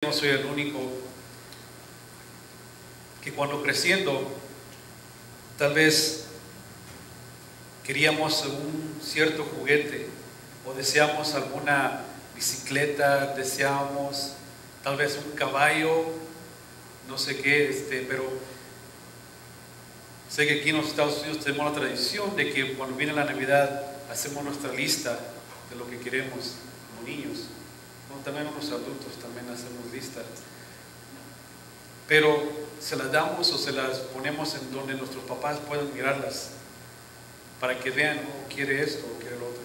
no soy el único que cuando creciendo tal vez queríamos un cierto juguete o deseamos alguna bicicleta, deseamos tal vez un caballo, no sé qué, pero sé que aquí en los Estados Unidos tenemos la tradición de que cuando viene la Navidad hacemos nuestra lista de lo que queremos como niños. Bueno, también los adultos también hacemos listas. Pero se las damos o se las ponemos en donde nuestros papás puedan mirarlas para que vean, oh, quiere esto o quiere lo otro.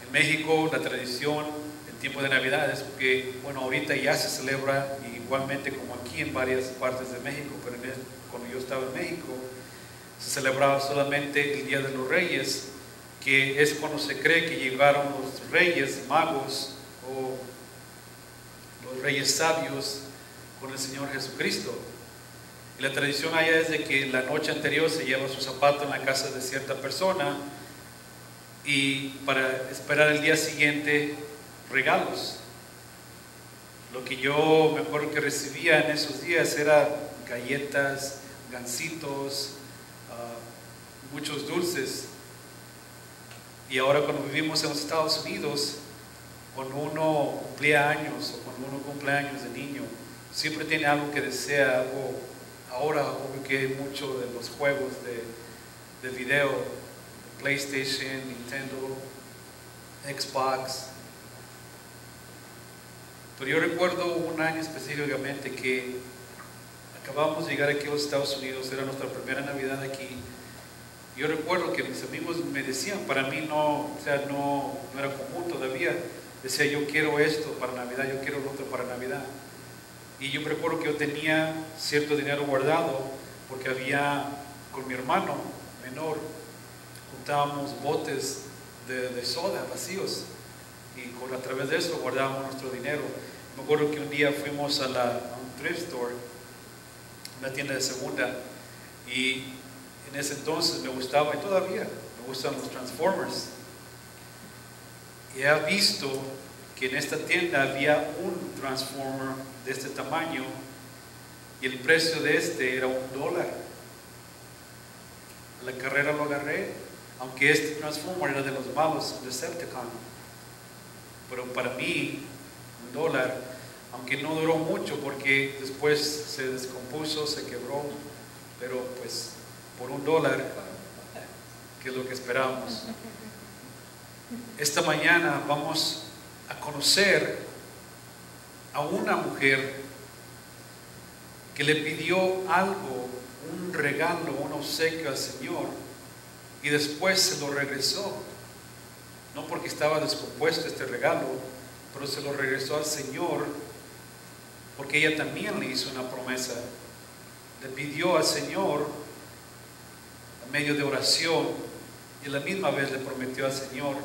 En México la tradición en tiempo de Navidad es que, bueno, ahorita ya se celebra igualmente como aquí en varias partes de México, pero cuando yo estaba en México se celebraba solamente el Día de los Reyes, que es cuando se cree que llegaron los reyes magos o los reyes sabios con el Señor Jesucristo. Y la tradición allá es de que la noche anterior se lleva su zapato en la casa de cierta persona y para esperar el día siguiente regalos. Lo que yo me acuerdo que recibía en esos días era galletas, gancitos, muchos dulces. Y ahora cuando vivimos en los Estados Unidos, cuando uno cumplía años o cuando uno cumple años de niño, siempre tiene algo que desea, algo. Ahora obvio que hay mucho de los juegos de video, PlayStation, Nintendo, Xbox. Pero yo recuerdo un año específicamente que acabamos de llegar aquí a los Estados Unidos, era nuestra primera Navidad aquí. Yo recuerdo que mis amigos me decían, para mí no era común todavía, decía yo quiero esto para Navidad, yo quiero lo otro para Navidad. Y yo recuerdo que yo tenía cierto dinero guardado porque había, con mi hermano menor, juntábamos botes de soda vacíos y a través de eso guardábamos nuestro dinero. Me acuerdo que un día fuimos a un thrift store, una tienda de segunda, y en ese entonces me gustaba, y todavía me gustan los Transformers. Y he visto que en esta tienda había un Transformer de este tamaño y el precio de este era $1. A la carrera lo agarré, aunque este Transformer era de los malos, Decepticon. Pero para mí, $1, aunque no duró mucho porque después se descompuso, se quebró, pero pues por $1, que es lo que esperábamos. Esta mañana vamos a conocer a una mujer que le pidió algo, un regalo, un obsequio al Señor y después se lo regresó. No porque estaba descompuesto este regalo, pero se lo regresó al Señor porque ella también le hizo una promesa. Le pidió al Señor a medio de oración y a la misma vez le prometió al Señor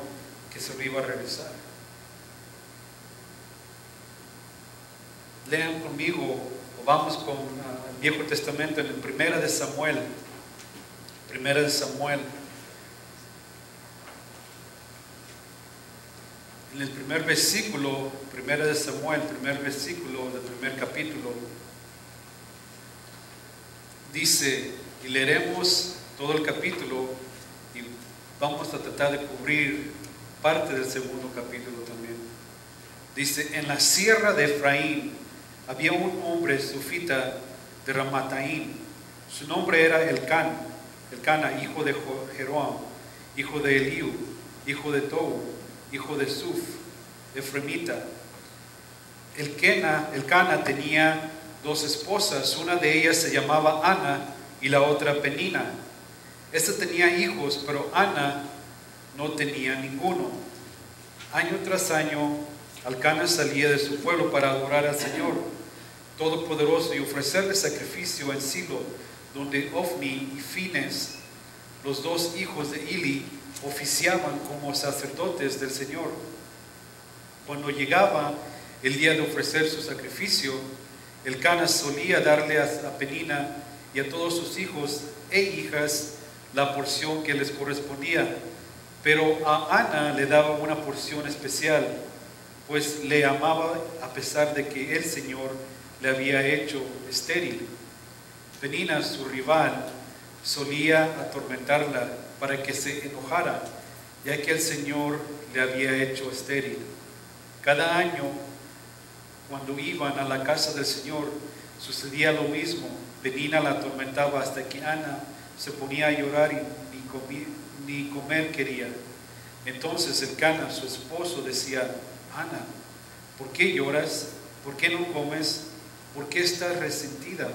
que se lo iba a regresar. Lean conmigo, o vamos con el Viejo Testamento en el Primera de Samuel. Primera de Samuel. En el primer versículo, Primera de Samuel, primer versículo del primer capítulo, dice, y leeremos todo el capítulo y vamos a tratar de cubrir parte del segundo capítulo también. Dice, en la sierra de Efraín había un hombre sufita de Ramataim. Su nombre era Elcana, hijo de Jeroam, hijo de Eliú, hijo de Tou, hijo de Suf, efraimita. Elcana tenía dos esposas, una de ellas se llamaba Ana y la otra Penina. Esta tenía hijos, pero Ana no tenía ninguno. Año tras año, Elcana salía de su pueblo para adorar al Señor Todopoderoso y ofrecerle sacrificio en Silo, donde Ofni y Fines, los dos hijos de Eli, oficiaban como sacerdotes del Señor. Cuando llegaba el día de ofrecer su sacrificio, Elcana solía darle a Penina y a todos sus hijos e hijas la porción que les correspondía, pero a Ana le daba una porción especial. pues le amaba a pesar de que el Señor le había hecho estéril. Penina, su rival, solía atormentarla para que se enojara, ya que el Señor le había hecho estéril. Cada año, cuando iban a la casa del Señor, sucedía lo mismo. Penina la atormentaba hasta que Ana se ponía a llorar y ni comer quería. Entonces Elcana, su esposo, decía: Ana, ¿por qué lloras? ¿Por qué no comes? ¿Por qué estás resentida?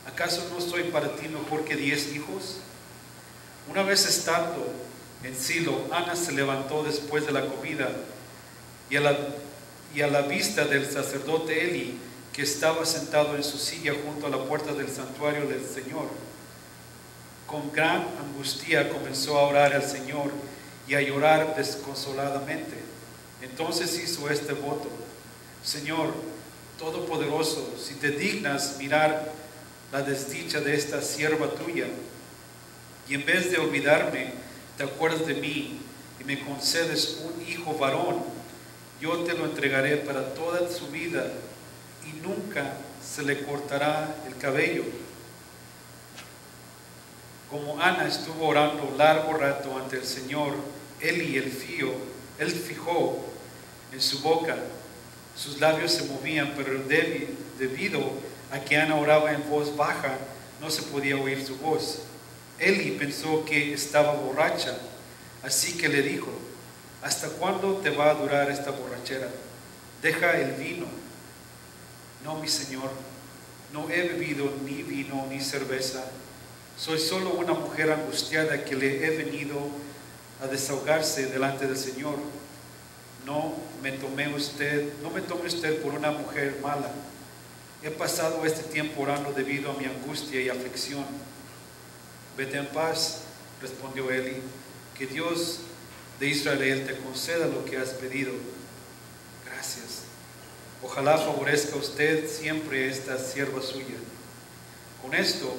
¿Acaso no soy para ti mejor que 10 hijos? Una vez estando en Silo, Ana se levantó después de la comida y a la vista del sacerdote Eli, que estaba sentado en su silla junto a la puerta del santuario del Señor, con gran angustia comenzó a orar al Señor y a llorar desconsoladamente. Entonces hizo este voto: Señor Todopoderoso, si te dignas mirar la desdicha de esta sierva tuya, y en vez de olvidarme, te acuerdas de mí y me concedes un hijo varón, yo te lo entregaré para toda su vida y nunca se le cortará el cabello. Como Ana estuvo orando largo rato ante el Señor, él fijó en su boca. Sus labios se movían, pero debido a que Ana oraba en voz baja, no se podía oír su voz. Eli pensó que estaba borracha, así que le dijo: ¿hasta cuándo te va a durar esta borrachera? Deja el vino. No, mi señor, no he bebido ni vino ni cerveza. Soy solo una mujer angustiada que le he venido a desahogarse delante del Señor. No me tome usted por una mujer mala. He pasado este tiempo orando debido a mi angustia y aflicción. Vete en paz, respondió Eli, que Dios de Israel te conceda lo que has pedido. Gracias. Ojalá favorezca usted siempre esta sierva suya. Con esto,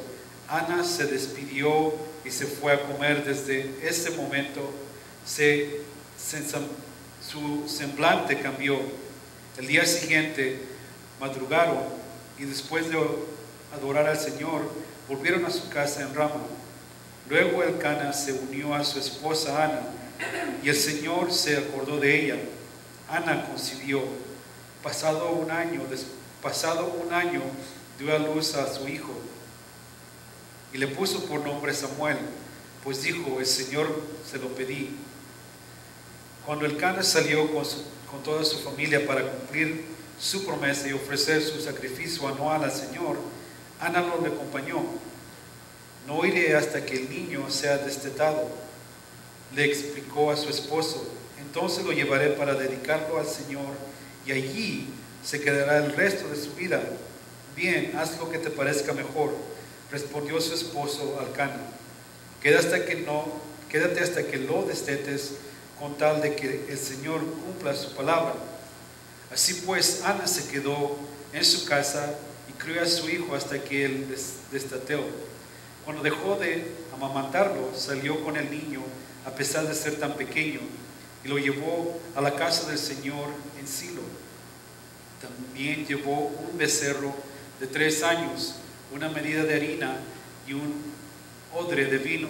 Ana se despidió y se fue a comer. Desde ese momento su semblante cambió. El día siguiente madrugaron y después de adorar al Señor, volvieron a su casa en Rama. Luego Elcana se unió a su esposa Ana y el Señor se acordó de ella. Ana concibió. Pasado un año dio a luz a su hijo y le puso por nombre Samuel, pues dijo: el Señor se lo pedí. Cuando Elcana salió con toda su familia para cumplir su promesa y ofrecer su sacrificio anual al Señor, Ana lo acompañó. No iré hasta que el niño sea destetado, le explicó a su esposo. Entonces lo llevaré para dedicarlo al Señor y allí se quedará el resto de su vida. Bien, haz lo que te parezca mejor, respondió su esposo Elcana. Quédate hasta que lo destetes, con tal de que el Señor cumpla su palabra. Así pues, Ana se quedó en su casa y crió a su hijo hasta que él desteteó. Cuando dejó de amamantarlo, salió con el niño, a pesar de ser tan pequeño, y lo llevó a la casa del Señor en Silo. También llevó un becerro de 3 años, una medida de harina y un odre de vino.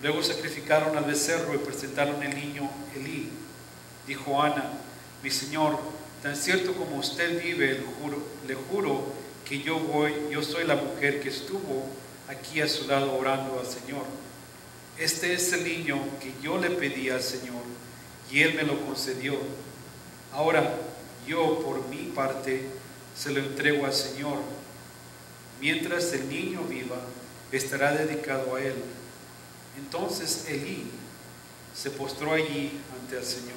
Luego sacrificaron al becerro y presentaron el niño Elí. Dijo Ana: mi señor, tan cierto como usted vive, le juro que yo soy la mujer que estuvo aquí a su lado orando al Señor. Este es el niño que yo le pedí al Señor y Él me lo concedió. Ahora yo, por mi parte, se lo entrego al Señor. Mientras el niño viva, estará dedicado a Él. Entonces Elí se postró allí ante el Señor.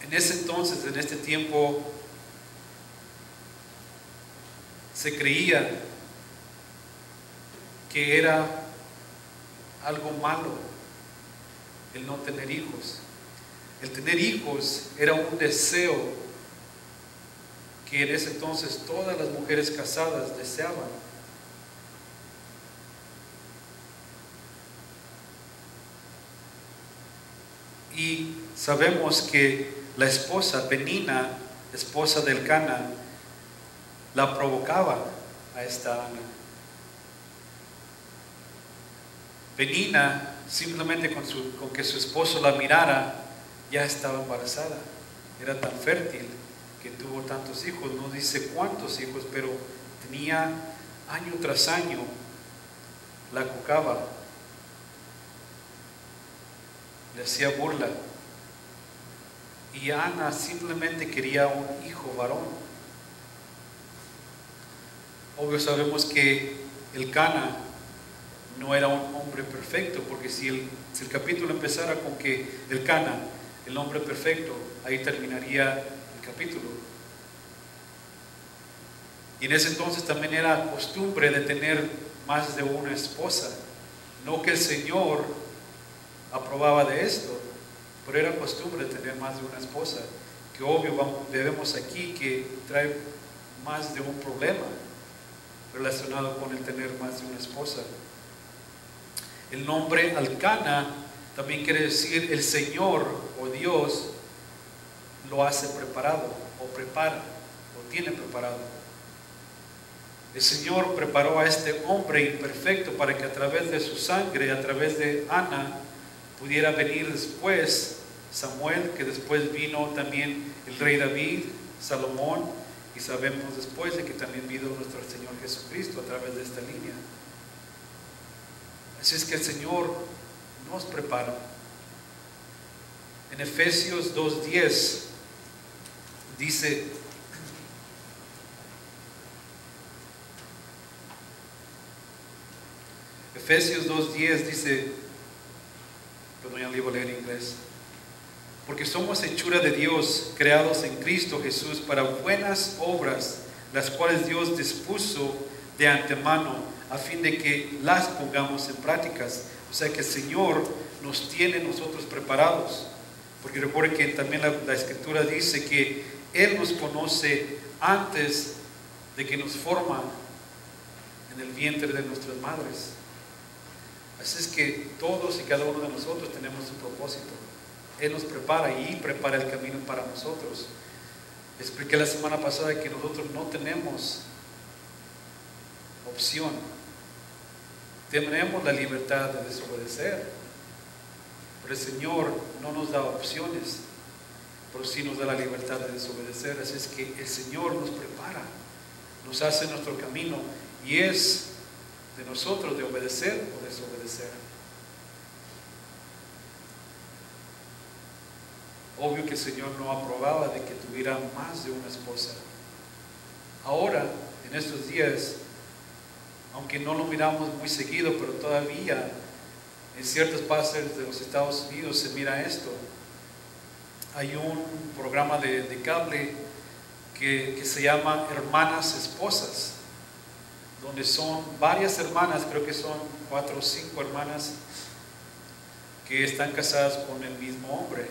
En este tiempo, se creía que era algo malo el no tener hijos. El tener hijos era un deseo que en ese entonces todas las mujeres casadas deseaban. Y sabemos que la esposa, Penina, esposa del Cana, la provocaba a esta Ana. Penina, simplemente con que su esposo la mirara, ya estaba embarazada. Era tan fértil que tuvo tantos hijos, no dice cuántos hijos, pero tenía año tras año, la cucaba, le hacía burla. Y Ana simplemente quería un hijo varón. Obvio sabemos que el Cana no era un hombre perfecto, porque si el capítulo empezara con que el Cana, el hombre perfecto, ahí terminaría el capítulo. Y en ese entonces también era costumbre de tener más de una esposa. No que el Señor aprobaba de esto, pero era costumbre de tener más de una esposa, que obvio vemos aquí que trae más de un problema relacionado con el tener más de una esposa. El nombre Elcana también quiere decir el Señor o Dios lo hace preparado, o prepara, o tiene preparado. El Señor preparó a este hombre imperfecto para que a través de su sangre, a través de Ana, pudiera venir después Samuel, que después vino también el rey David, Salomón, y sabemos después de que también vino nuestro Señor Jesucristo a través de esta línea. Así es que el Señor nos prepara. En Efesios 2:10 dice: Efesios 2:10 dice, perdón, ya le iba a leer en inglés. Porque somos hechura de Dios, creados en Cristo Jesús para buenas obras, las cuales Dios dispuso de antemano a fin de que las pongamos en prácticas. O sea que el Señor nos tiene nosotros preparados. Porque recuerden que también la Escritura dice que Él nos conoce antes de que nos forma en el vientre de nuestras madres. Así es que todos y cada uno de nosotros tenemos un propósito. Él nos prepara y prepara el camino para nosotros. Expliqué la semana pasada que nosotros no tenemos opción. Tenemos la libertad de desobedecer, pero el Señor no nos da opciones, pero sí nos da la libertad de desobedecer. Así es que el Señor nos prepara, nos hace nuestro camino, y es de nosotros de obedecer o desobedecer. Obvio que el Señor no aprobaba de que tuviera más de una esposa. Ahora, en estos días, aunque no lo miramos muy seguido, pero todavía en ciertas partes de los Estados Unidos se mira esto. Hay un programa de cable que se llama Hermanas Esposas, donde son varias hermanas, creo que son 4 o 5 hermanas que están casadas con el mismo hombre.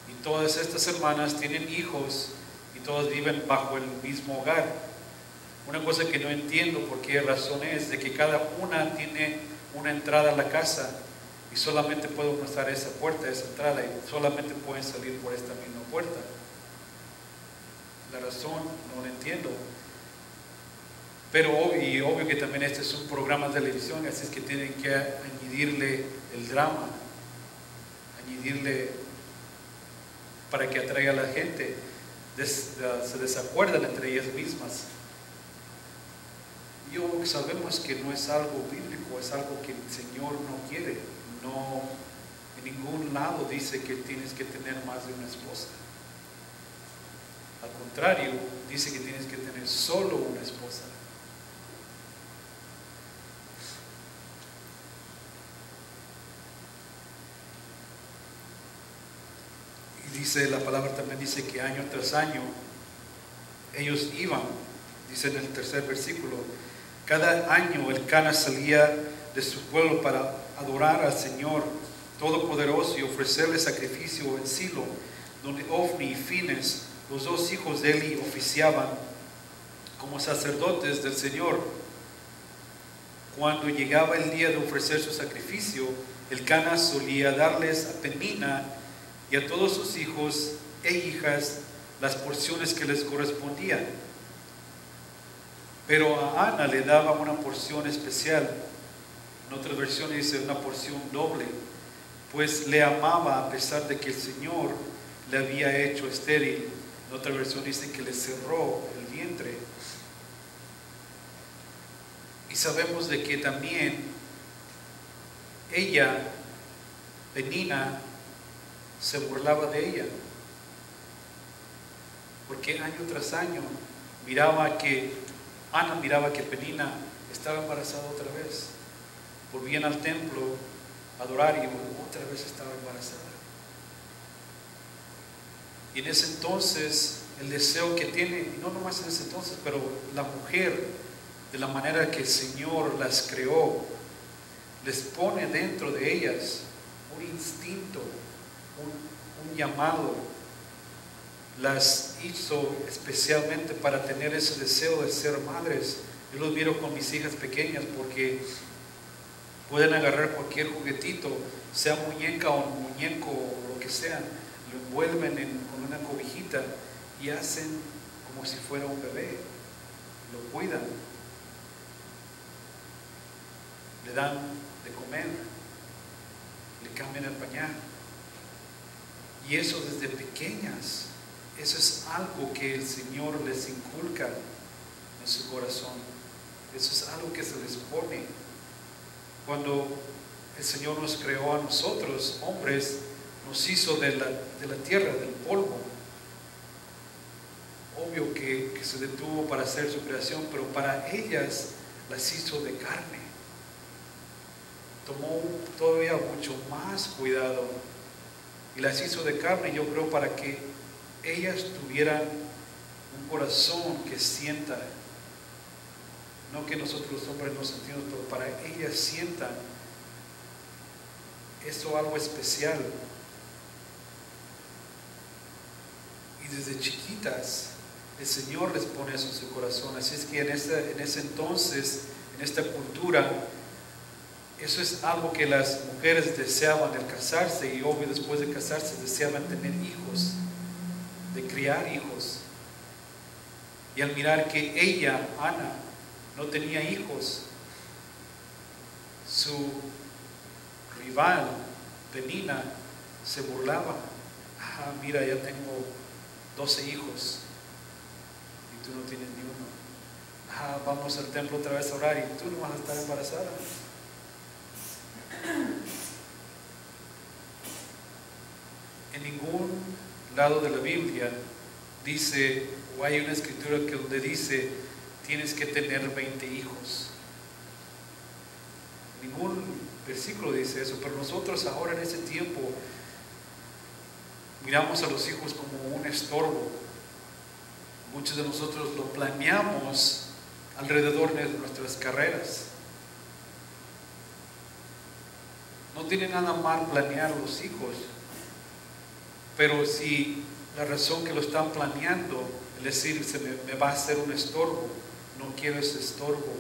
Y todas estas hermanas tienen hijos y todas viven bajo el mismo hogar. Una cosa que no entiendo por qué razón es de que cada una tiene una entrada a la casa y solamente pueden usar esa puerta, esa entrada, y solamente pueden salir por esta misma puerta. La razón no la entiendo. Pero obvio que también este es un programa de televisión, así es que tienen que añadirle el drama, añadirle para que atraiga a la gente, se desacuerdan entre ellas mismas. Y sabemos que no es algo bíblico, es algo que el Señor no quiere. No, en ningún lado dice que tienes que tener más de una esposa. Al contrario, dice que tienes que tener solo una esposa. Y dice, la palabra también dice que año tras año ellos iban, dice en el 3er versículo, cada año el Cana salía de su pueblo para adorar al Señor Todopoderoso y ofrecerle sacrificio en Silo, donde Ofni y Fines, los 2 hijos de Eli, oficiaban como sacerdotes del Señor. Cuando llegaba el día de ofrecer su sacrificio, el Cana solía darles a Penina y a todos sus hijos e hijas las porciones que les correspondían. Pero a Ana le daba una porción especial. En otras versiones dice una porción doble, pues le amaba a pesar de que el Señor le había hecho estéril. En otra versión dice que le cerró el vientre. Y sabemos de que también ella, Penina, se burlaba de ella, porque año tras año Ana miraba que Penina estaba embarazada otra vez. Volvían al templo a adorar y otra vez estaba embarazada. Y en ese entonces el deseo que tiene, y no nomás en ese entonces, pero la mujer, de la manera que el Señor las creó, les pone dentro de ellas un instinto, un llamado. Las hizo especialmente para tener ese deseo de ser madres. Yo los miro con mis hijas pequeñas porque pueden agarrar cualquier juguetito, sea muñeca o muñeco o lo que sea, lo envuelven con una cobijita y hacen como si fuera un bebé, lo cuidan, le dan de comer, le cambian el pañal. Y eso desde pequeñas, eso es algo que el Señor les inculca en su corazón. Eso es algo que se les pone. Cuando el Señor nos creó a nosotros, hombres, nos hizo de la tierra, del polvo. Obvio que se detuvo para hacer su creación, pero para ellas las hizo de carne. Tomó todavía mucho más cuidado y las hizo de carne, yo creo, para que ellas tuvieran un corazón que sienta, no que nosotros los hombres no sentimos, pero para ellas sientan eso, algo especial. Y desde chiquitas el Señor les pone eso en su corazón. Así es que en ese entonces, en esta cultura, eso es algo que las mujeres deseaban al casarse, y obvio después de casarse deseaban tener hijos, de criar hijos. Y al mirar que ella, Ana, no tenía hijos, su rival, Penina, se burlaba. Ah, mira, ya tengo 12 hijos y tú no tienes ni uno. Ah, vamos al templo otra vez a orar y tú no vas a estar embarazada. En ningún lado de la Biblia dice, o hay una escritura donde dice tienes que tener 20 hijos. Ningún versículo dice eso, pero nosotros ahora en ese tiempo miramos a los hijos como un estorbo. Muchos de nosotros lo planeamos alrededor de nuestras carreras. No tiene nada mal planear los hijos, pero si la razón que lo están planeando, es decir, me va a hacer un estorbo, no quiero ese estorbo,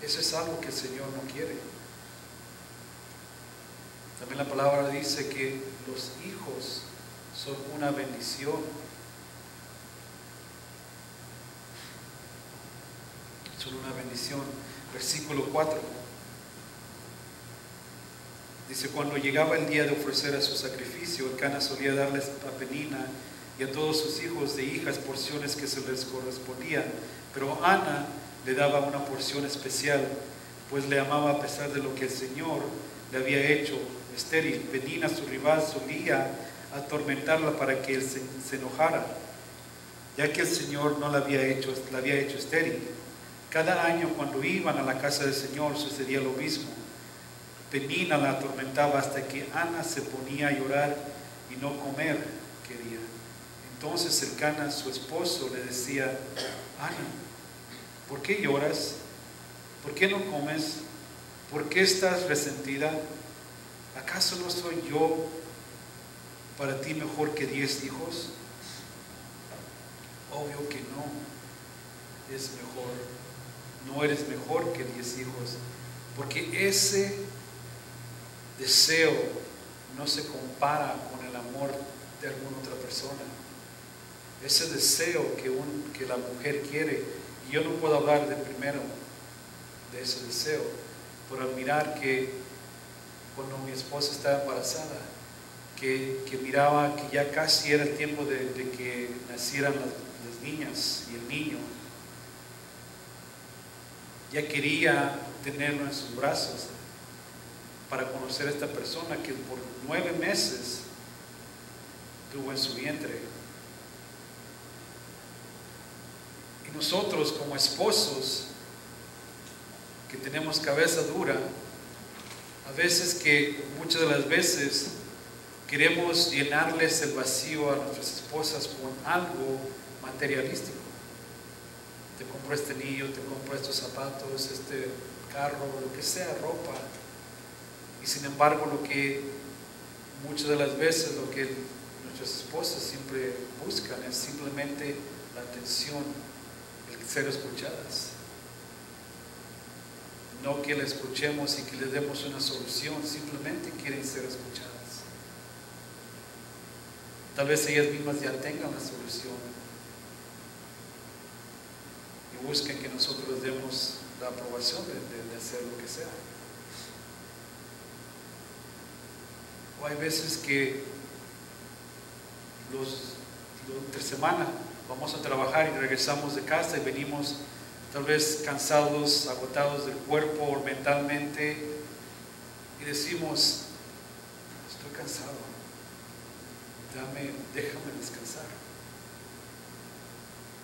eso es algo que el Señor no quiere. También la palabra dice que los hijos son una bendición. Son una bendición. Versículo 4. Dice, cuando llegaba el día de ofrecer a su sacrificio, Elcana solía darles a Penina y a todos sus hijos e hijas porciones que se les correspondían, pero Ana le daba una porción especial, pues le amaba a pesar de lo que el Señor le había hecho estéril. Penina, su rival, solía atormentarla para que él se enojara, ya que el Señor no la había hecho estéril. Cada año cuando iban a la casa del Señor sucedía lo mismo. Penina la atormentaba hasta que Ana se ponía a llorar y no comer quería. Entonces Elcana, su esposo, le decía, Ana, ¿por qué lloras? ¿Por qué no comes? ¿Por qué estás resentida? ¿Acaso no soy yo para ti mejor que 10 hijos? Obvio que no, es mejor. No eres mejor que 10 hijos, porque ese deseo no se compara con el amor de alguna otra persona. Ese deseo que la mujer quiere, y yo no puedo hablar de primero de ese deseo, por admirar que cuando mi esposa estaba embarazada, que miraba que ya casi era el tiempo de que nacieran las niñas y el niño, ya quería tenerlo en sus brazos para conocer a esta persona que por 9 meses tuvo en su vientre. Y nosotros como esposos que tenemos cabeza dura, muchas de las veces queremos llenarles el vacío a nuestras esposas con algo materialístico. Te compro este anillo, te compro estos zapatos, este carro, lo que sea, ropa. Y sin embargo, muchas de las veces lo que nuestras esposas siempre buscan es simplemente la atención, el ser escuchadas. No que la escuchemos y que les demos una solución, simplemente quieren ser escuchadas. Tal vez ellas mismas ya tengan la solución y busquen que nosotros les demos la aprobación de hacer lo que sea. O hay veces que entre semana vamos a trabajar y regresamos de casa y venimos tal vez cansados, agotados del cuerpo o mentalmente, y decimos: estoy cansado, déjame descansar.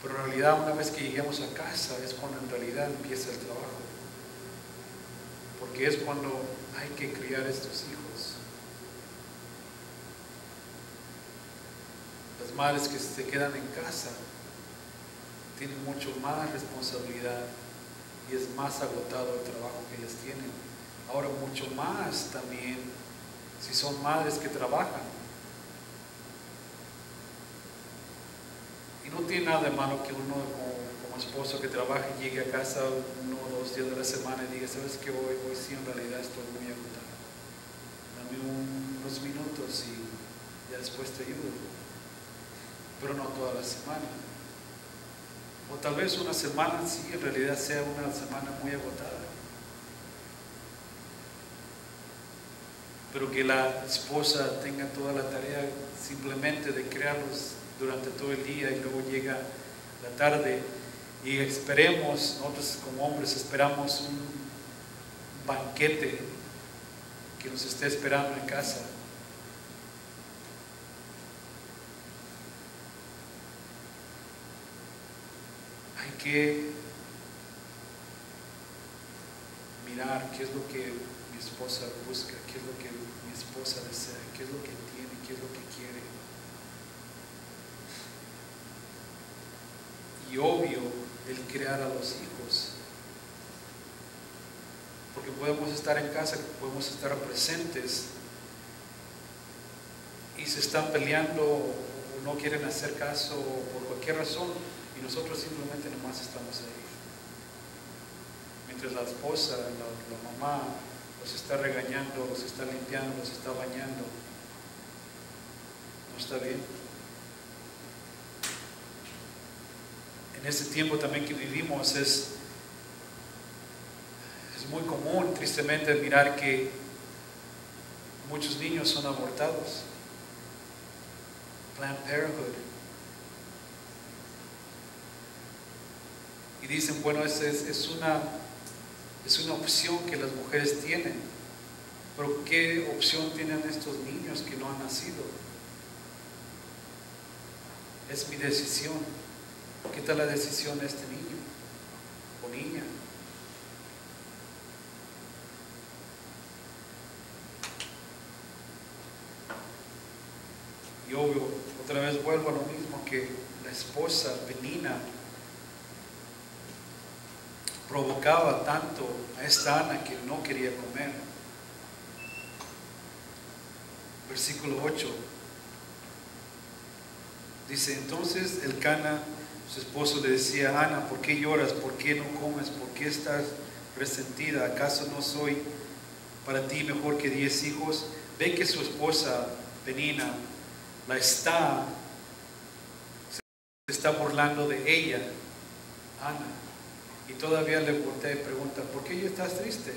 Pero en realidad, una vez que lleguemos a casa es cuando en realidad empieza el trabajo, porque es cuando hay que criar a estos hijos. Las madres que se quedan en casa tienen mucho más responsabilidad y es más agotado el trabajo que ellas tienen. Ahora mucho más también si son madres que trabajan. Y no tiene nada de malo que uno como esposo que trabaja y llegue a casa 1 o 2 días de la semana y diga: sabes que hoy sí en realidad estoy muy agotado, dame unos minutos y ya después te ayudo. Pero no toda la semana. O tal vez una semana sí, en realidad sea una semana muy agotada. Pero que la esposa tenga toda la tarea simplemente de crearlos durante todo el día y luego llega la tarde y nosotros como hombres esperamos un banquete que nos esté esperando en casa. Hay que mirar qué es lo que mi esposa busca, qué es lo que mi esposa desea, qué es lo que tiene, qué es lo que quiere. Y obvio, el crear a los hijos. Porque podemos estar en casa, podemos estar presentes y se están peleando o no quieren hacer caso por cualquier razón y nosotros simplemente nomás estamos ahí. Mientras la esposa, la mamá los está regañando, los está limpiando, los está bañando. No está bien. En este tiempo también que vivimos es muy común, tristemente, mirar que muchos niños son abortados. Planned Parenthood. Y dicen, bueno, es una opción que las mujeres tienen. Pero ¿qué opción tienen estos niños que no han nacido? Es mi decisión. ¿Qué tal la decisión de este niño o niña? Y obvio, otra vez vuelvo a lo mismo, que la esposa Penina provocaba tanto a esta Ana que no quería comer. Versículo 8 dice: entonces Elcana, su esposo, le decía: Ana, ¿por qué lloras? ¿Por qué no comes? ¿Por qué estás resentida? ¿Acaso no soy para ti mejor que 10 hijos? ve que su esposa Penina se está burlando de ella, Ana, y todavía le voltea y pregunta, ¿por qué estás triste?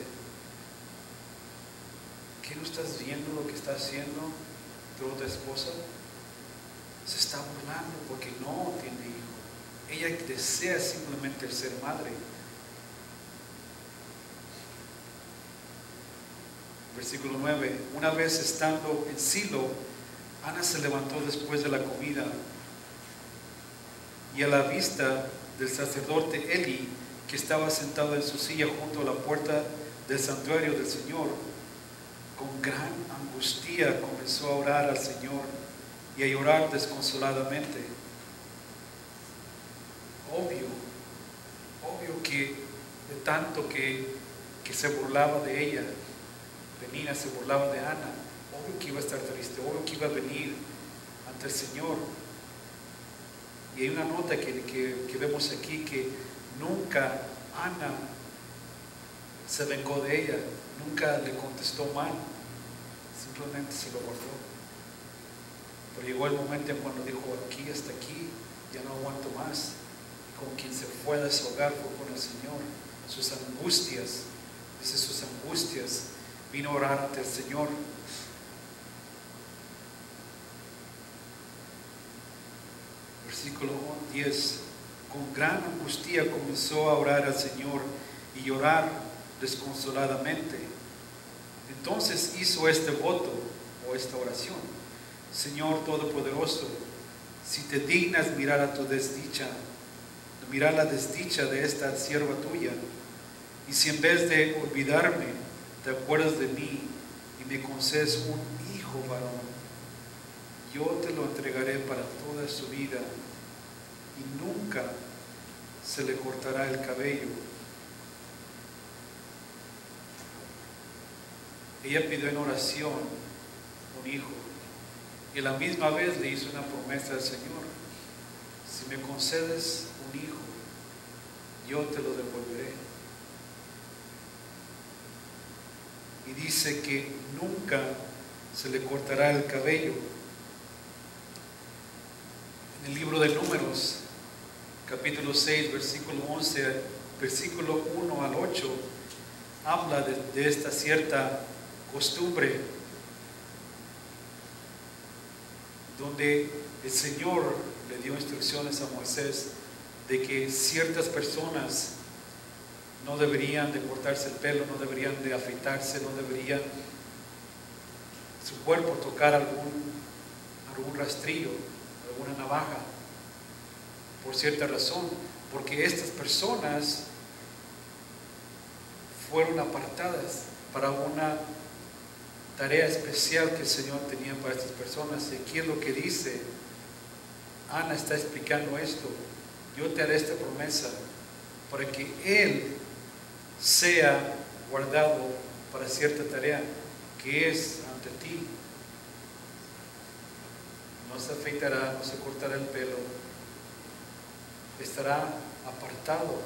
¿Qué no estás viendo lo que está haciendo tu otra esposa? Se está burlando porque no tiene hijo. Ella desea simplemente el ser madre. Versículo 9. Una vez estando en Silo, Ana se levantó después de la comida y a la vista del sacerdote Eli, que estaba sentado en su silla junto a la puerta del santuario del Señor, con gran angustia comenzó a orar al Señor y a llorar desconsoladamente. Obvio que de tanto que se burlaba de ella, Penina se burlaba de Ana, obvio que iba a estar triste, obvio que iba a venir ante el Señor. Y hay una nota que vemos aquí, que nunca Ana se vengó de ella, nunca le contestó mal, simplemente se lo guardó. Pero llegó el momento en cuando dijo, aquí hasta aquí, ya no aguanto más. Y con quien se fue a desahogar fue con el Señor. Sus angustias, dice, sus angustias, vino a orar ante el Señor. Versículo 10. Con gran angustia comenzó a orar al Señor y llorar desconsoladamente. Entonces hizo este voto o esta oración: Señor Todopoderoso, si te dignas mirar a tu desdicha, mirar la desdicha de esta sierva tuya, y si en vez de olvidarme te acuerdas de mí y me concedes un hijo varón, yo te lo entregaré para toda su vida y nunca se le cortará el cabello. Ella pidió en oración un hijo y a la misma vez le hizo una promesa al Señor: si me concedes un hijo, yo te lo devolveré. Y dice que nunca se le cortará el cabello. En el libro de Números, capítulo 6, versículo 11, versículo 1 al 8, habla de esta cierta costumbre donde el Señor le dio instrucciones a Moisés de que ciertas personas no deberían de cortarse el pelo, no deberían de afeitarse, no deberían su cuerpo tocar algún rastrillo, alguna navaja, por cierta razón, porque estas personas fueron apartadas para una tarea especial que el Señor tenía para estas personas. Y aquí es lo que dice, Ana está explicando esto: yo te haré esta promesa para que Él sea guardado para cierta tarea que es ante ti. No se afeitará, no se cortará el pelo, estará apartado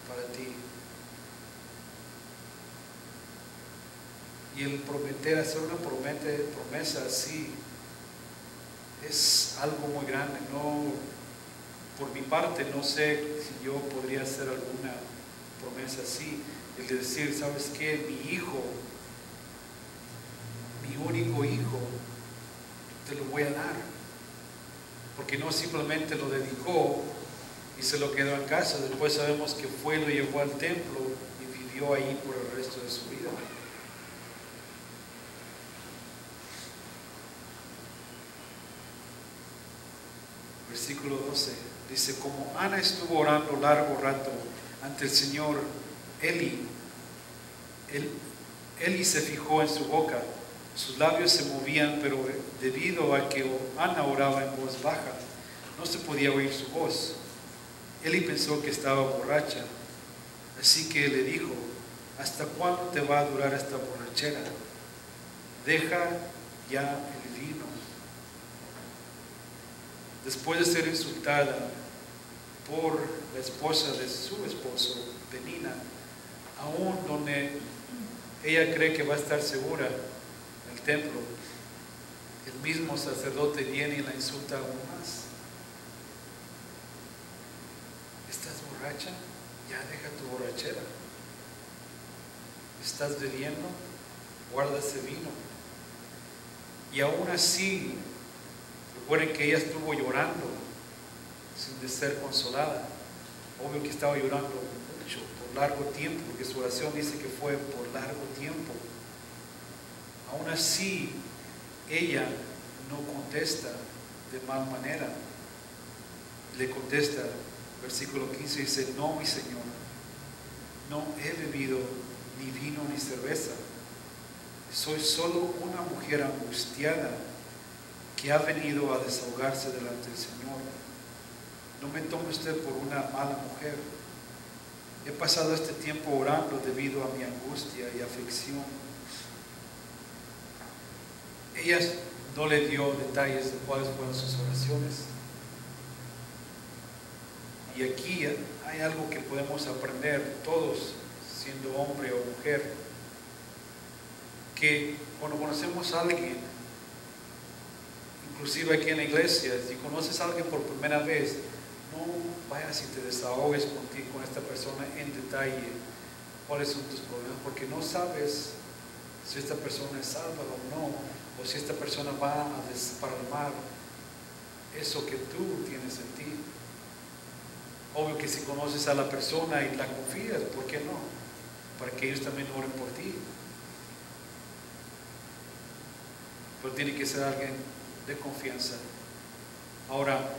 para ti. Y el prometer, hacer una promesa así, es algo muy grande. No, por mi parte, no sé si yo podría hacer alguna promesa así. El de decir, ¿sabes qué? Mi hijo, mi único hijo, te lo voy a dar. Porque no simplemente lo dedicó y se lo quedó en casa. Después sabemos que fue, lo llevó al templo y vivió ahí por el resto de su vida. Versículo 12 dice: como Ana estuvo orando largo rato ante el Señor, Eli se fijó en su boca. Sus labios se movían, pero debido a que Ana oraba en voz baja, no se podía oír su voz. Eli pensó que estaba borracha, así que le dijo: ¿hasta cuándo te va a durar esta borrachera? Deja ya el vino. Después de ser insultada por la esposa de su esposo, Penina, aún donde ella cree que va a estar segura en el templo, el mismo sacerdote viene y la insulta aún más. ¿Estás borracha? Ya deja tu borrachera. ¿Estás bebiendo? Guarda ese vino. Y aún así, recuerden que ella estuvo llorando sin ser consolada. Obvio que estaba llorando mucho, por largo tiempo, porque su oración dice que fue por largo tiempo. Aún así, ella no contesta de mal manera. Le contesta, versículo 15 dice: no, mi Señor, no he bebido ni vino ni cerveza. Soy solo una mujer angustiada que ha venido a desahogarse delante del Señor. No me tome usted por una mala mujer. He pasado este tiempo orando debido a mi angustia y aflicción. Ella no le dio detalles de cuáles fueron sus oraciones. Y aquí hay algo que podemos aprender todos, siendo hombre o mujer, que cuando conocemos a alguien, inclusive aquí en la iglesia, si conoces a alguien por primera vez, no vayas y te desahogues con esta persona en detalle cuáles son tus problemas, porque no sabes si esta persona es salva o no, o si esta persona va a desparramar eso que tú tienes en ti. Obvio que si conoces a la persona y la confías, ¿por qué no? Para que ellos también oren por ti. Pero tiene que ser alguien de confianza. Ahora,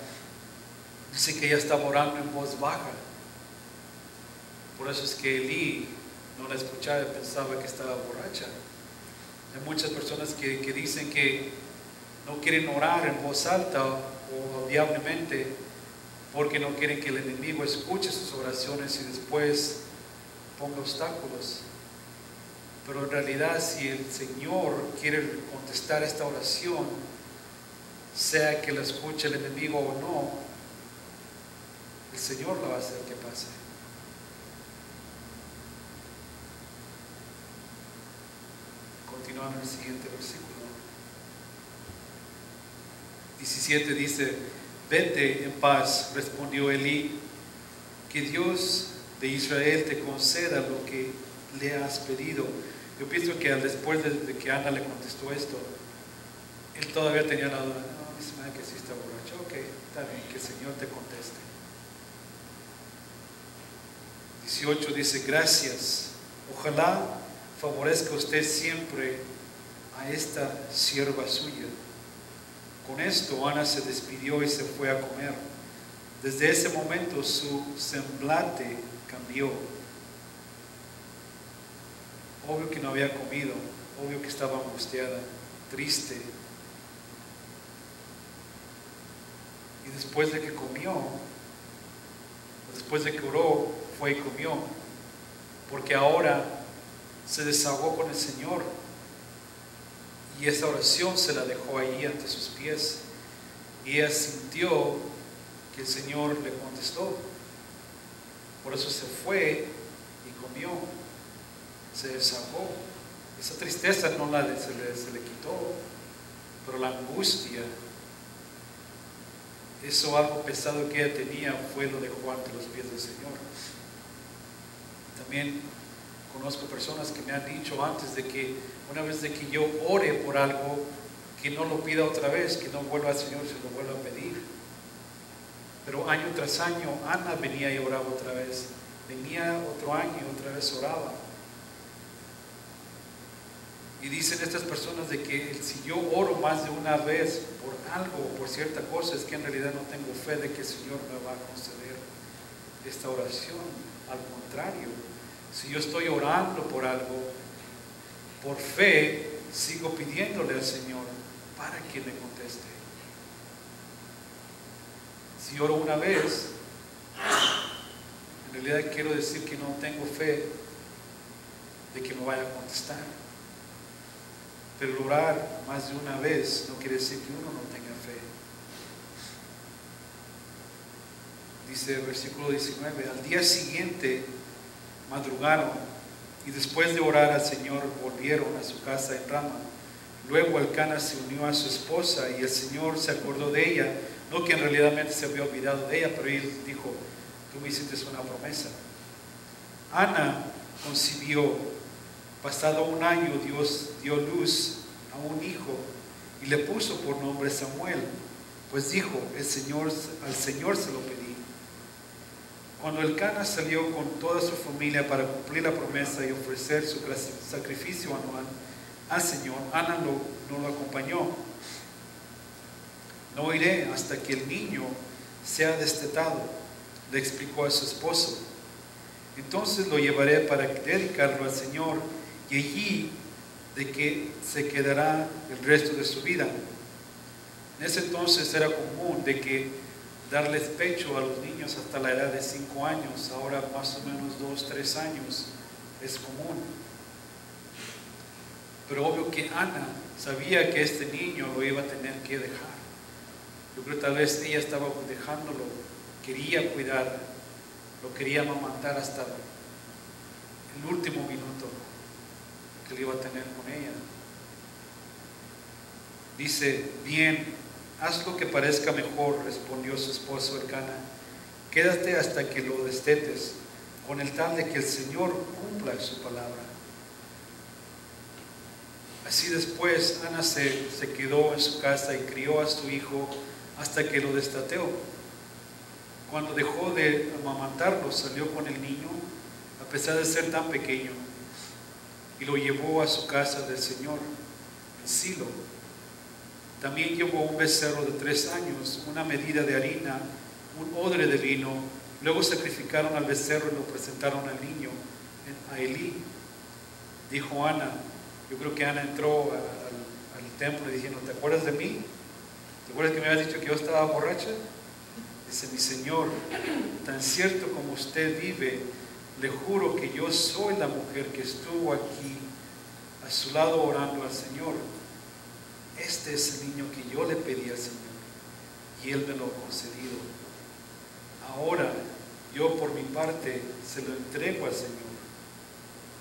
dice que ella estaba orando en voz baja. Por eso es que Elí no la escuchaba y pensaba que estaba borracha. Hay muchas personas que dicen que no quieren orar en voz alta o audiblemente porque no quieren que el enemigo escuche sus oraciones y después ponga obstáculos. Pero en realidad, si el Señor quiere contestar esta oración, sea que la escuche el enemigo o no, el Señor la va a hacer que pase. Continuando en el siguiente versículo 17 dice: vete en paz, respondió Elí, que Dios de Israel te conceda lo que le has pedido. Yo pienso que después de que Ana le contestó esto, él todavía tenía la duda. No, dice que sí está borracho. Ok, está bien, que el Señor te conteste. 18 dice: gracias, ojalá favorezca usted siempre a esta sierva suya. Con esto Ana se despidió y se fue a comer. Desde ese momento su semblante cambió. Obvio que no había comido, obvio que estaba angustiada, triste. Y después de que comió, después de que oró, fue y comió, porque ahora se desahogó con el Señor y esa oración se la dejó ahí ante sus pies y ella sintió que el Señor le contestó. Por eso se fue y comió, se desahogó. Esa tristeza no se le quitó, pero la angustia, eso algo pesado que ella tenía, fue lo dejó ante los pies del Señor. También conozco personas que me han dicho antes de que una vez de que yo ore por algo, que no lo pida otra vez, que no vuelva al Señor, se lo vuelva a pedir. Pero año tras año Ana venía y oraba otra vez, venía otro año y otra vez oraba. Y dicen estas personas de que si yo oro más de una vez por algo, por cierta cosa, es que en realidad no tengo fe de que el Señor me va a conceder esta oración. Al contrario, si yo estoy orando por algo, por fe, sigo pidiéndole al Señor para que me conteste. Si oro una vez, en realidad quiero decir que no tengo fe de que me vaya a contestar. Pero orar más de una vez no quiere decir que uno no tenga fe. Dice el versículo 19: al día siguiente madrugaron y después de orar al Señor volvieron a su casa en Rama. Luego Elcana se unió a su esposa y el Señor se acordó de ella, no que en realidad se había olvidado de ella, pero él dijo, tú me hiciste una promesa. Ana concibió, pasado un año Dios dio luz a un hijo y le puso por nombre Samuel, pues dijo, al Señor se lo pedí. Cuando Elcana salió con toda su familia para cumplir la promesa y ofrecer su sacrificio anual al Señor, Ana no lo acompañó. No iré hasta que el niño sea destetado, le explicó a su esposo. Entonces lo llevaré para dedicarlo al Señor y allí de que se quedará el resto de su vida. En ese entonces era común de que darles pecho a los niños hasta la edad de 5 años, ahora más o menos 2, 3 años es común. Pero obvio que Ana sabía que este niño lo iba a tener que dejar. Yo creo que tal vez ella estaba dejándolo, quería cuidar, lo quería amamantar hasta el último minuto que le iba a tener con ella. Dice, bien, haz lo que parezca mejor, respondió su esposo Elcana. Quédate hasta que lo destetes, con el tal de que el Señor cumpla su palabra. Así después Ana se quedó en su casa y crió a su hijo hasta que lo desteteó. Cuando dejó de amamantarlo, salió con el niño, a pesar de ser tan pequeño, y lo llevó a su casa del Señor, en Silo. También llevó un becerro de 3 años, una medida de harina, un odre de vino. Luego sacrificaron al becerro y lo presentaron al niño, a Elí. Dijo Ana, yo creo que Ana entró al templo diciendo, ¿te acuerdas de mí? ¿Te acuerdas que me habías dicho que yo estaba borracha? Dice, mi Señor, tan cierto como usted vive, le juro que yo soy la mujer que estuvo aquí a su lado orando al Señor. Este es el niño que yo le pedí al Señor y Él me lo ha concedido. Ahora yo por mi parte se lo entrego al Señor.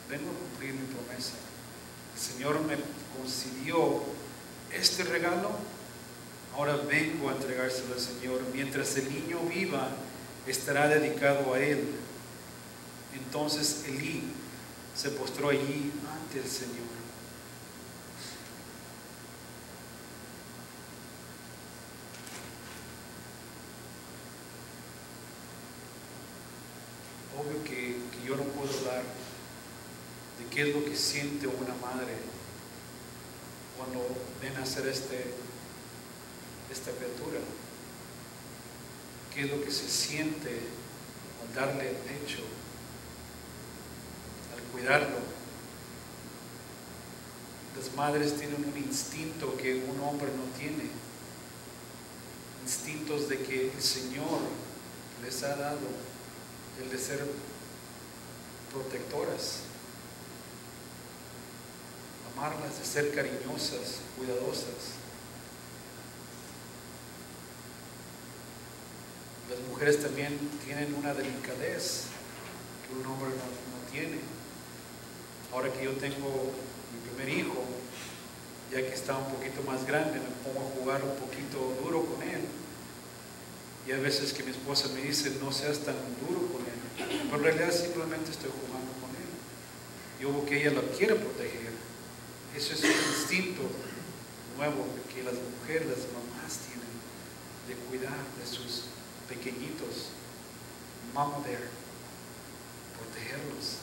Vengo a cumplir mi promesa. El Señor me concedió este regalo. Ahora vengo a entregárselo al Señor. Mientras el niño viva, estará dedicado a Él. Entonces Elí se postró allí ante el Señor. Obvio que yo no puedo hablar de qué es lo que siente una madre cuando ven a hacer esta criatura. ¿Qué es lo que se siente al darle el pecho, al cuidarlo? Las madres tienen un instinto que un hombre no tiene, instintos de que el Señor les ha dado, el de ser protectoras, amarlas, de ser cariñosas, cuidadosas. Las mujeres también tienen una delicadez que un hombre no tiene. Ahora que yo tengo mi primer hijo, ya que está un poquito más grande, me pongo a jugar un poquito duro con él. Y hay veces que mi esposa me dice, no seas tan duro con él. Pero en realidad simplemente estoy jugando con él. Yo veo que ella lo quiere proteger. Eso es un instinto nuevo que las mujeres, las mamás tienen, de cuidar de sus pequeñitos, mama bear, protegerlos.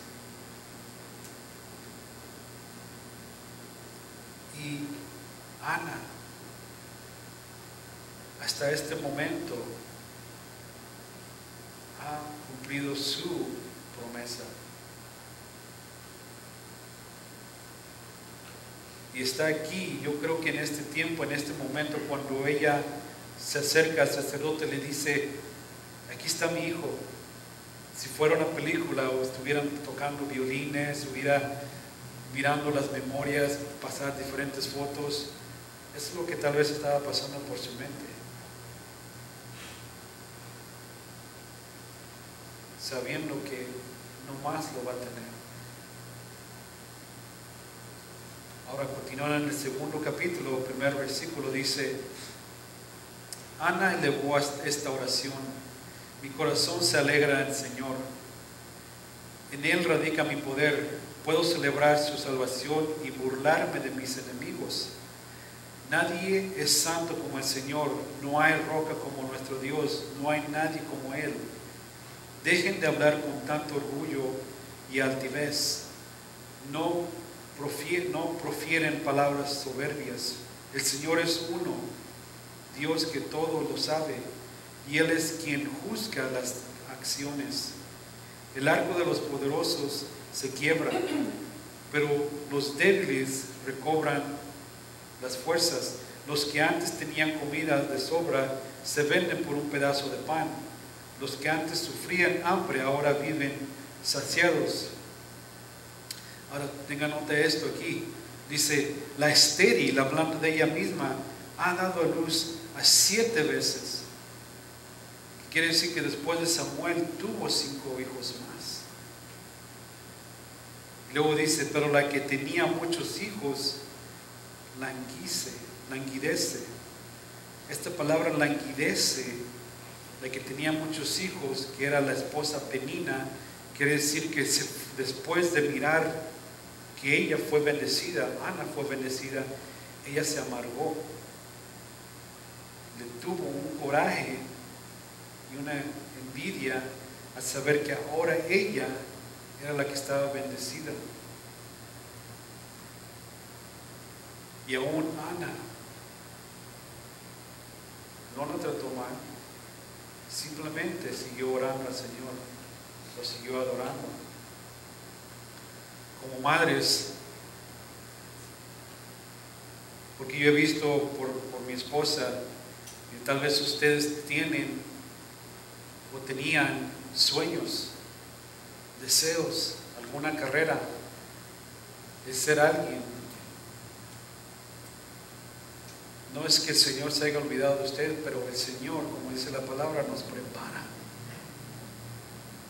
Y Ana, hasta este momento, ha cumplido su promesa. Y está aquí, yo creo que en este tiempo, en este momento, cuando ella se acerca al sacerdote, le dice, aquí está mi hijo. Si fuera una película o estuvieran tocando violines, estuviera mirando las memorias, pasar diferentes fotos, eso es lo que tal vez estaba pasando por su mente. Sabiendo que no más lo va a tener. Ahora continuando en el segundo capítulo, primer versículo dice: Ana elevó esta oración: mi corazón se alegra en el Señor, en Él radica mi poder, puedo celebrar su salvación y burlarme de mis enemigos. Nadie es santo como el Señor, no hay roca como nuestro Dios, no hay nadie como Él. Dejen de hablar con tanto orgullo y altivez, no profieren palabras soberbias. El Señor es uno, Dios que todo lo sabe, y Él es quien juzga las acciones. El arco de los poderosos se quiebra, pero los débiles recobran las fuerzas. Los que antes tenían comida de sobra se venden por un pedazo de pan. Los que antes sufrían hambre ahora viven saciados. Ahora tengan nota de esto aquí. Dice: la estéril, hablando de ella misma, ha dado a luz a 7 veces. Quiere decir que después de Samuel tuvo 5 hijos más. Y luego dice: pero la que tenía muchos hijos languidece. Esta palabra languidece, la que tenía muchos hijos, que era la esposa Penina, quiere decir que después de mirar que ella fue bendecida, Ana fue bendecida, ella se amargó, le tuvo un coraje y una envidia al saber que ahora ella era la que estaba bendecida. Y aún Ana no la trató mal, simplemente siguió orando al Señor, lo siguió adorando. Como madres, porque yo he visto por mi esposa, y tal vez ustedes tienen o tenían sueños, deseos, alguna carrera, de ser alguien. No es que el Señor se haya olvidado de usted, pero el Señor, como dice la palabra, nos prepara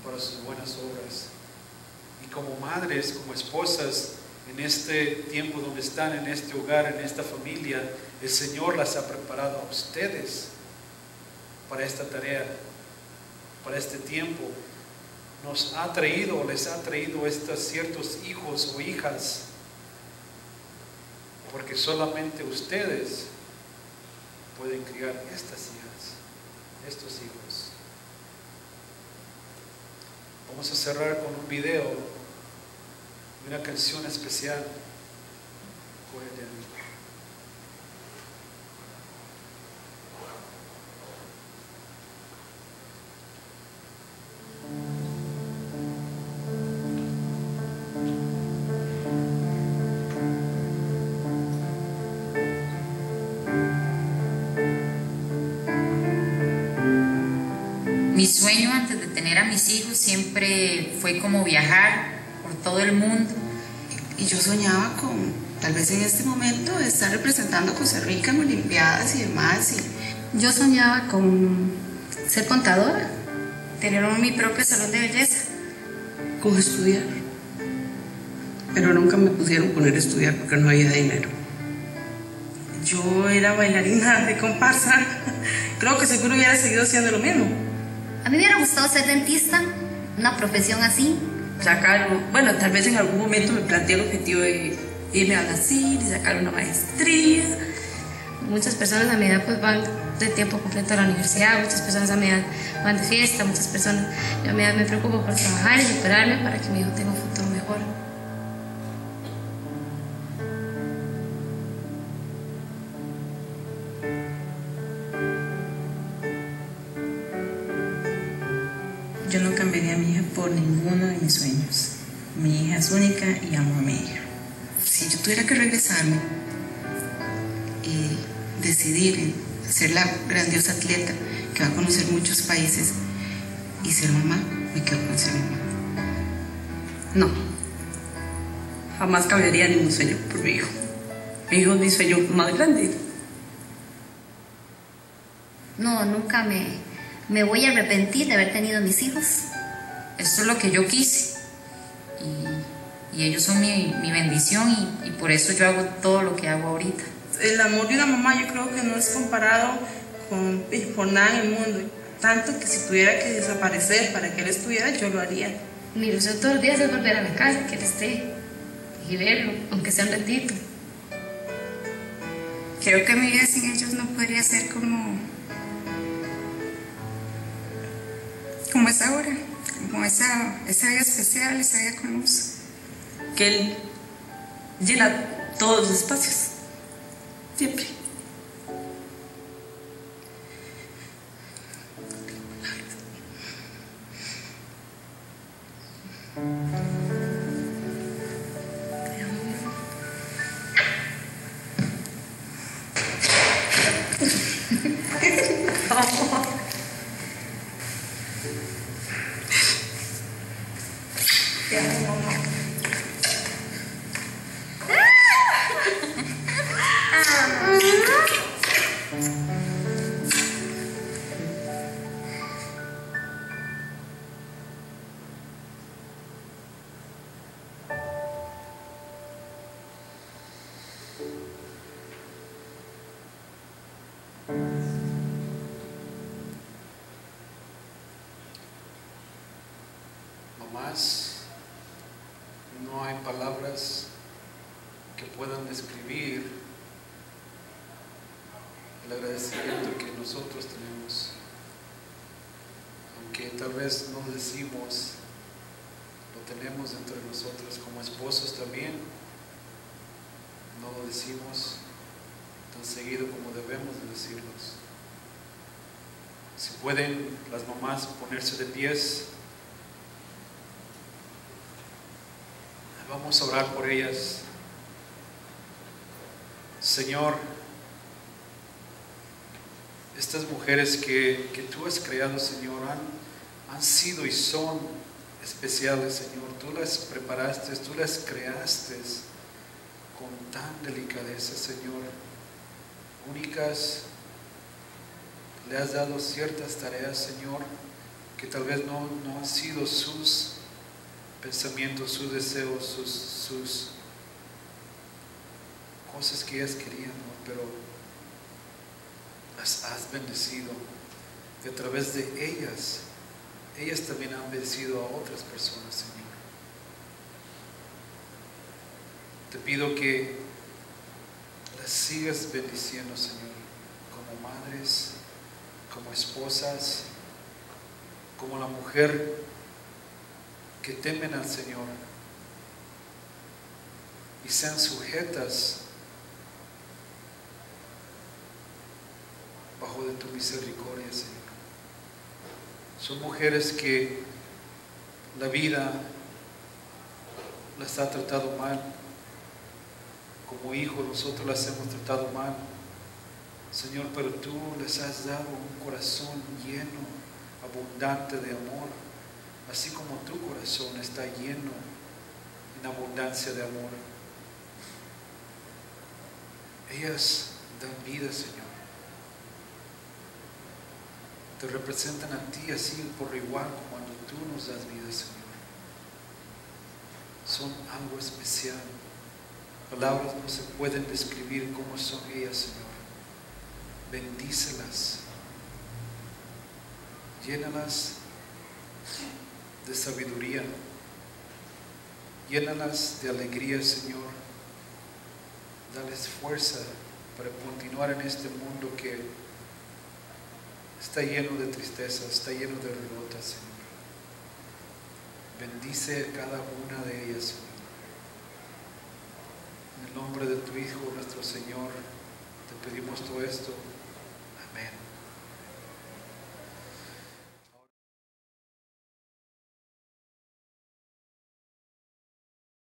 para sus buenas obras. Y como madres, como esposas, en este tiempo donde están, en este hogar, en esta familia, el Señor las ha preparado a ustedes para esta tarea, para este tiempo. Nos ha traído, les ha traído estos ciertos hijos o hijas, porque solamente ustedes pueden criar estas hijas, estos hijos. Vamos a cerrar con un video de una canción especial. Mi sueño antes de tener a mis hijos siempre fue como viajar por todo el mundo. Y yo soñaba con, tal vez en este momento, estar representando a Costa Rica en Olimpiadas y demás. Yo soñaba con ser contadora, tener mi propio salón de belleza. Con estudiar. Pero nunca me pusieron poner a estudiar porque no había dinero. Yo era bailarina de comparsa. Creo que seguro hubiera seguido haciendo lo mismo. A mí me hubiera gustado ser dentista, una profesión así. Sacar, bueno, tal vez en algún momento me planteé el objetivo de irme a la CIR y sacar una maestría. Muchas personas a mi edad pues van de tiempo completo a la universidad, muchas personas a mi edad van de fiesta, muchas personas yo a mi edad me preocupo por trabajar y superarme para que mi hijo tenga un futuro mejor. Yo no cambiaría a mi hija por ninguno de mis sueños. Mi hija es única y amo a mi hija. Si yo tuviera que regresarme y decidir en ser la grandiosa atleta que va a conocer muchos países y ser mamá, me quedo con ser mamá. No, jamás cambiaría ningún sueño por mi hijo. Mi hijo es mi sueño más grande. No, nunca me voy a arrepentir de haber tenido mis hijos. Esto es lo que yo quise y ellos son mi bendición y por eso yo hago todo lo que hago ahorita. El amor de una mamá yo creo que no es comparado por nada en el mundo, tanto que si tuviera que desaparecer para que él estuviera, yo lo haría. Mi ilusión todos los días es volver a la casa, que él esté y verlo, aunque sea un ratito. Creo que mi vida sin ellos no podría ser como es ahora, como esa vida especial, esa vida con luz. Que él llena todos los espacios, siempre. Mamás, no hay palabras que puedan describir el agradecimiento que nosotros tenemos, aunque tal vez no lo decimos, lo tenemos dentro de nosotros. Como esposos también no lo decimos tan seguido como debemos de decirlos. Si pueden las mamás ponerse de pies, vamos a orar por ellas. Señor, estas mujeres que tú has creado, Señor, han sido y son especiales, Señor. Tú las preparaste, tú las creaste con tan delicadeza, Señor. Únicas, le has dado ciertas tareas, Señor, que tal vez no han sido sus pensamientos, sus deseos, sus cosas que ellas querían, ¿no? Pero las has bendecido, y a través de ellas también han bendecido a otras personas, Señor. Te pido que las sigas bendiciendo, Señor, como madres, como esposas, como la mujer que temen al Señor y sean sujetas bajo de tu misericordia, Señor. Son mujeres que la vida las ha tratado mal. Como hijos nosotros las hemos tratado mal, Señor, pero tú les has dado un corazón lleno, abundante de amor, así como tu corazón está lleno en abundancia de amor. Ellas dan vida, Señor. Te representan a ti así por igual como cuando tú nos das vida, Señor. Son algo especial. Palabras no se pueden describir cómo son ellas, Señor. Bendícelas. Llénalas de sabiduría. Llénalas de alegría, Señor. Dales fuerza para continuar en este mundo que está lleno de tristeza, está lleno de derrotas, Señor. Bendice a cada una de ellas, Señor. En el nombre de tu Hijo, nuestro Señor, te pedimos todo esto. Amén.